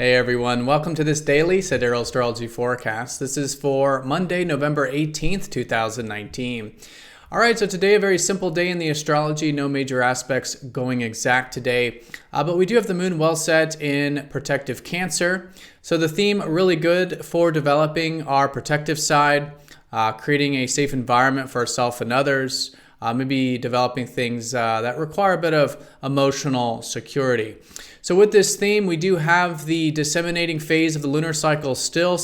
Hey everyone, welcome to this daily Sidereal Astrology forecast. This is for Monday, November 18th, 2019. All right, so today a very simple day in the astrology, no major aspects going exact today, but we do have the moon well set in protective Cancer. So the theme really good for developing our protective side, creating a safe environment for ourselves and others, maybe developing things that require a bit of emotional security. So with this theme, we do have the disseminating phase of the lunar cycle still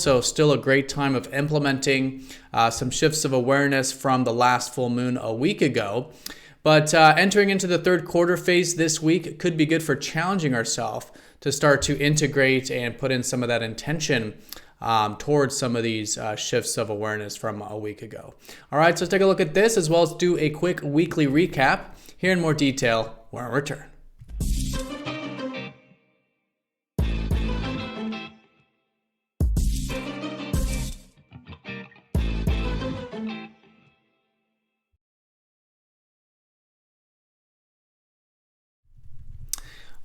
a great time of implementing some shifts of awareness from the last full moon a week ago. But entering into the third quarter phase this week could be good for challenging ourselves to start to integrate and put in some of that intention towards some of these shifts of awareness from a week ago. All right, so let's take a look at this as well as do a quick weekly recap here in more detail when I return.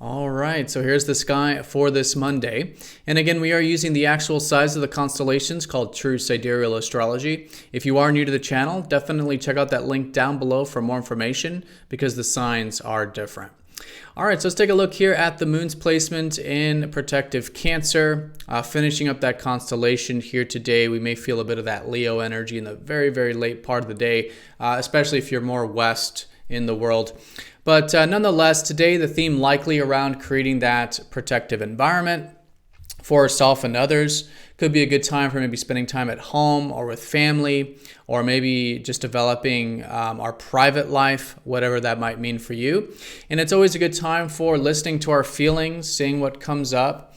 All right, so here's the sky for this Monday. And again, we are using the actual size of the constellations called True Sidereal Astrology. If you are new to the channel, definitely check out that link down below for more information because the signs are different. All right, so let's take a look here at the moon's placement in protective Cancer. Finishing up that constellation here today, we may feel a bit of that Leo energy in the very, very late part of the day, especially if you're more west in the world. But nonetheless, today the theme likely around creating that protective environment for ourselves and others. Could be a good time for maybe spending time at home or with family, or maybe just developing our private life, whatever that might mean for you. And it's always a good time for listening to our feelings, seeing what comes up.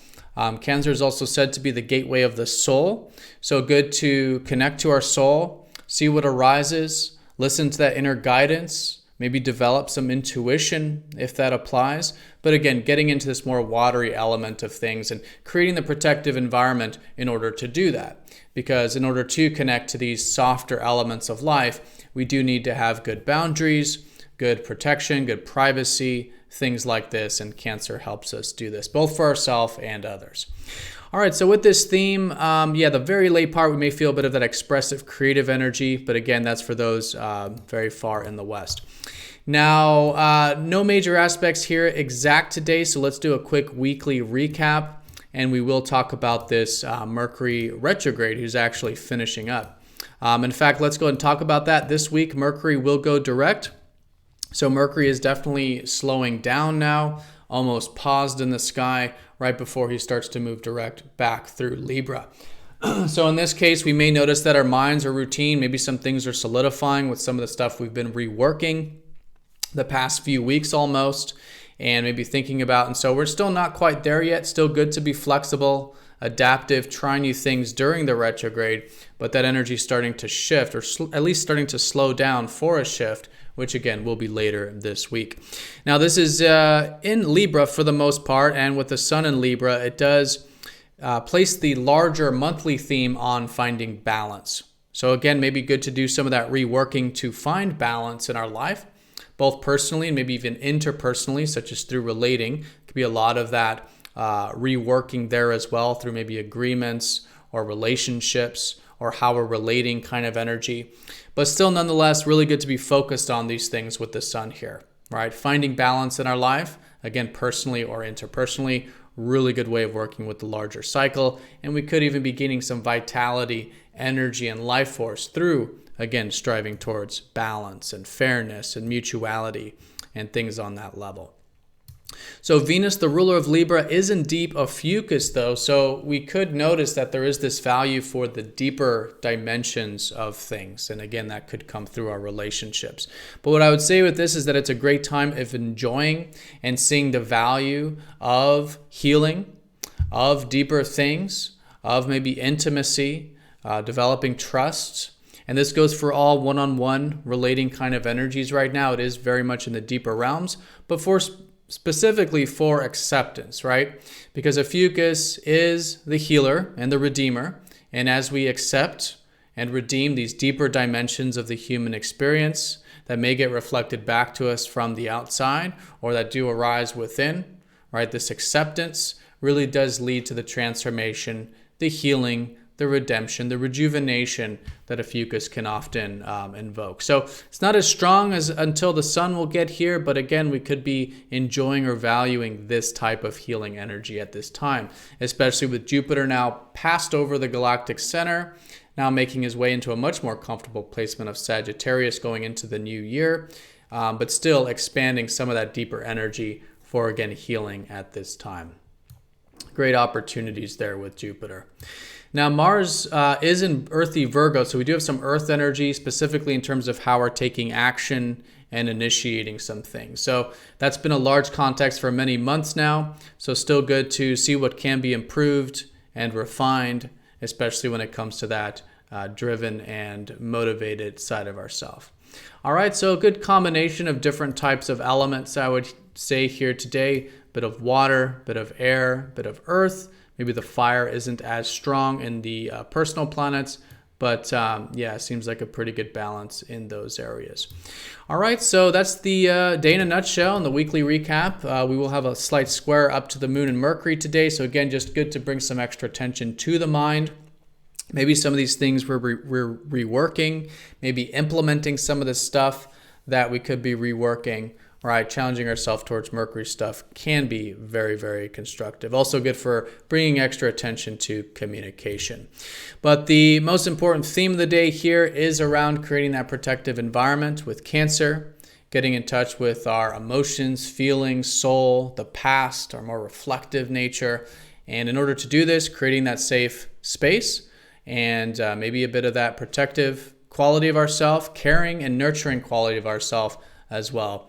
Cancer is also said to be the gateway of the soul. So good to connect to our soul, see what arises, listen to that inner guidance, maybe develop some intuition if that applies. But again, getting into this more watery element of things and creating the protective environment in order to do that. Because in order to connect to these softer elements of life, we do need to have good boundaries, good protection, good privacy, things like this. And Cancer helps us do this, both for ourselves and others. All right, so with this theme, the very late part, we may feel a bit of that expressive creative energy, but again, that's for those very far in the west. Now, no major aspects here exact today, so let's do a quick weekly recap, and we will talk about this Mercury retrograde, who's actually finishing up. In fact, let's go ahead and talk about that. This week, Mercury will go direct, so Mercury is definitely slowing down now, almost paused in the sky right before he starts to move direct back through Libra. So in this case, we may notice that our minds are routine. Maybe some things are solidifying with some of the stuff we've been reworking the past few weeks almost, and maybe thinking about. And so we're still not quite there yet. Still good to be flexible, adaptive, try new things during the retrograde, but that energy is starting to shift, or at least starting to slow down for a shift, which again will be later this week. Now this is in Libra for the most part, and with the Sun in Libra, it does place the larger monthly theme on finding balance. So again, maybe good to do some of that reworking to find balance in our life, both personally and maybe even interpersonally, such as through relating. Could be a lot of that reworking there as well through maybe agreements or relationships or how we're relating kind of energy. But still, nonetheless, really good to be focused on these things with the Sun here, right? Finding balance in our life, again, personally or interpersonally, really good way of working with the larger cycle. And we could even be gaining some vitality, energy, and life force through, again, striving towards balance and fairness and mutuality and things on that level. So Venus, the ruler of Libra, is in deep Ophiuchus though, so we could notice that there is this value for the deeper dimensions of things. And again, that could come through our relationships. But what I would say with this is that it's a great time of enjoying and seeing the value of healing, of deeper things, of maybe intimacy, developing trust. And this goes for all one-on-one relating kind of energies right now. It is very much in the deeper realms, but specifically for acceptance, right? Because Ophiuchus is the healer and the redeemer. And as we accept and redeem these deeper dimensions of the human experience that may get reflected back to us from the outside or that do arise within, right? This acceptance really does lead to the transformation, the healing, the redemption, the rejuvenation that Ophiuchus can often invoke. So it's not as strong as until the sun will get here, but again, we could be enjoying or valuing this type of healing energy at this time, especially with Jupiter now passed over the galactic center, now making his way into a much more comfortable placement of Sagittarius going into the new year, but still expanding some of that deeper energy for, again, healing at this time. Great opportunities there with Jupiter. Now, Mars is in earthy Virgo, so we do have some earth energy, specifically in terms of how we're taking action and initiating some things. So that's been a large context for many months now, so still good to see what can be improved and refined, especially when it comes to that driven and motivated side of ourselves. All right, so a good combination of different types of elements, I would say here today. Bit of water, bit of air, bit of earth. Maybe the fire isn't as strong in the personal planets, but yeah, it seems like a pretty good balance in those areas. All right, so that's the day in a nutshell and the weekly recap. We will have a slight square up to the moon and Mercury today. So again, just good to bring some extra attention to the mind. Maybe some of these things we're reworking, maybe implementing some of the stuff that we could be reworking. Right, challenging ourselves towards Mercury stuff can be very, very constructive. Also good for bringing extra attention to communication. But the most important theme of the day here is around creating that protective environment with Cancer, getting in touch with our emotions, feelings, soul, the past, our more reflective nature. And in order to do this, creating that safe space and maybe a bit of that protective quality of ourselves, caring and nurturing quality of ourselves as well.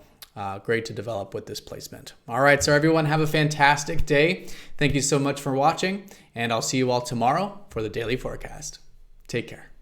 Great to develop with this placement. All right, so everyone have a fantastic day. Thank you so much for watching, and I'll see you all tomorrow for the daily forecast. Take care.